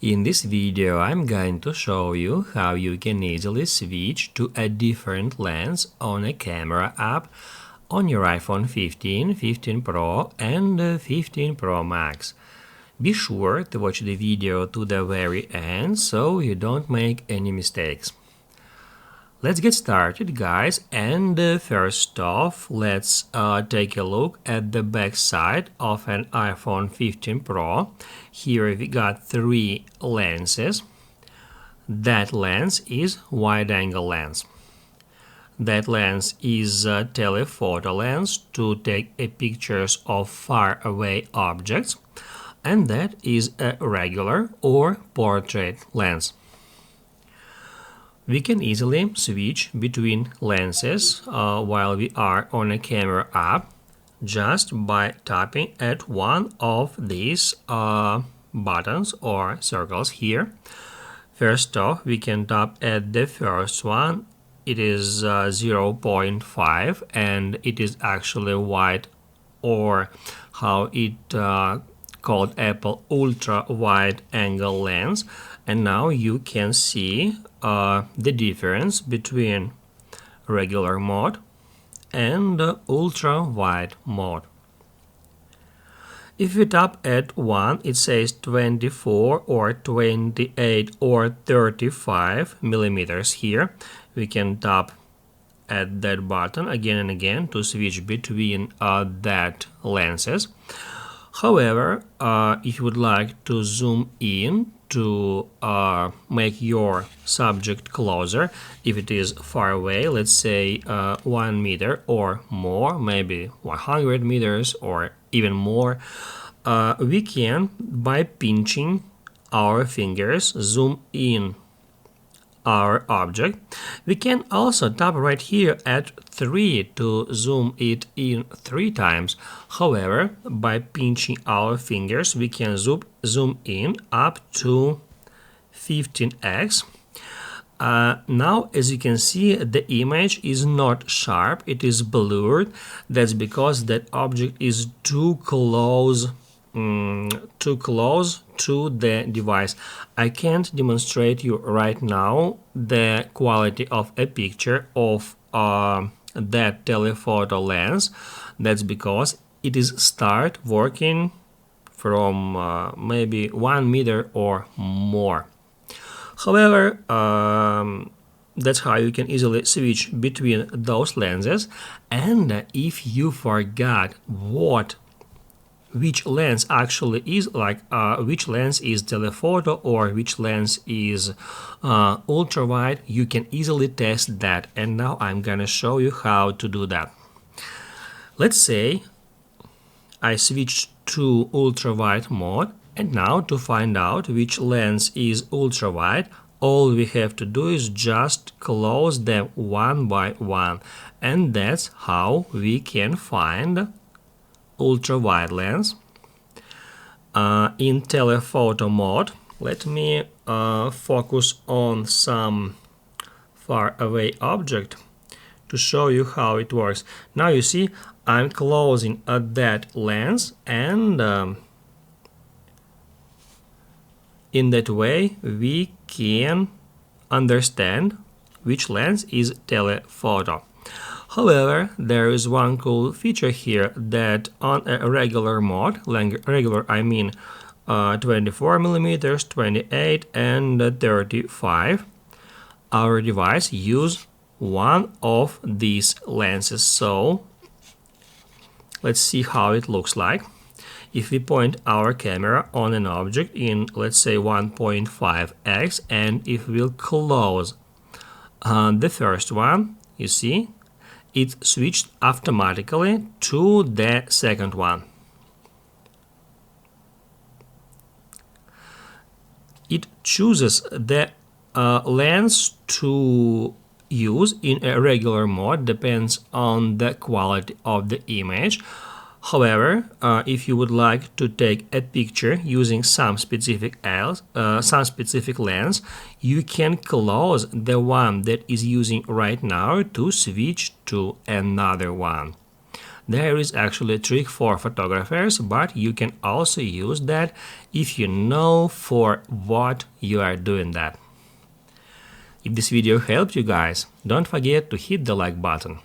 In this video, I'm going to show you how you can easily switch to a different lens on a camera app on your iPhone 15, 15 Pro and 15 Pro Max. Be sure to watch the video to the very end so you don't make any mistakes. Let's get started, guys, and first off, let's take a look at the back side of an iPhone 15 Pro. Here we got three lenses. That lens is wide-angle lens. That lens is a telephoto lens to take pictures of far-away objects, and that is a regular or portrait lens. We can easily switch between lenses while we are on a camera app just by tapping at one of these buttons or circles here. First off, we can tap at the first one. It is 0.5 and it is actually wide, or how it called Apple ultra wide angle lens. And now you can see the difference between regular mode and ultra wide mode. If we tap at one, it says 24 or 28 or 35 millimeters here. We can tap at that button again and again to switch between that lenses. However, if you would like to zoom in to make your subject closer, if it is far away, let's say 1 meter or more, maybe 100 meters or even more, we can, by pinching our fingers, zoom in our object. We can also tap right here at 3 to zoom it in 3 times. However, by pinching our fingers, we can zoom in up to 15x. Now, as you can see, the image is not sharp, it is blurred. That's because that object is too close to the device. I can't demonstrate you right now the quality of a picture of that telephoto lens. That's because it is start working from maybe 1 meter or more. However, that's how you can easily switch between those lenses. And if you forgot which lens actually is, like which lens is telephoto or which lens is ultra wide, you can easily test that, and now I'm gonna show you how to do that. Let's say I switched to ultra wide mode, and now to find out which lens is ultra wide, all we have to do is just close them one by one, and that's how we can find ultra wide lens. In telephoto mode, let me focus on some far away object to show you how it works. Now you see I'm closing that lens, and in that way we can understand which lens is telephoto. However, there is one cool feature here, that on a regular mode, regular I mean 24 millimeters, 28 and 35, our device use one of these lenses. So let's see how it looks like. If we point our camera on an object in, let's say, 1.5x, and if we'll close the first one, you see it switched automatically to the second one. It chooses the lens to use in a regular mode, depends on the quality of the image. However, if you would like to take a picture using some specific lens, you can close the one that is using right now to switch to another one. There is actually a trick for photographers, but you can also use that if you know for what you are doing that. If this video helped you guys, don't forget to hit the like button.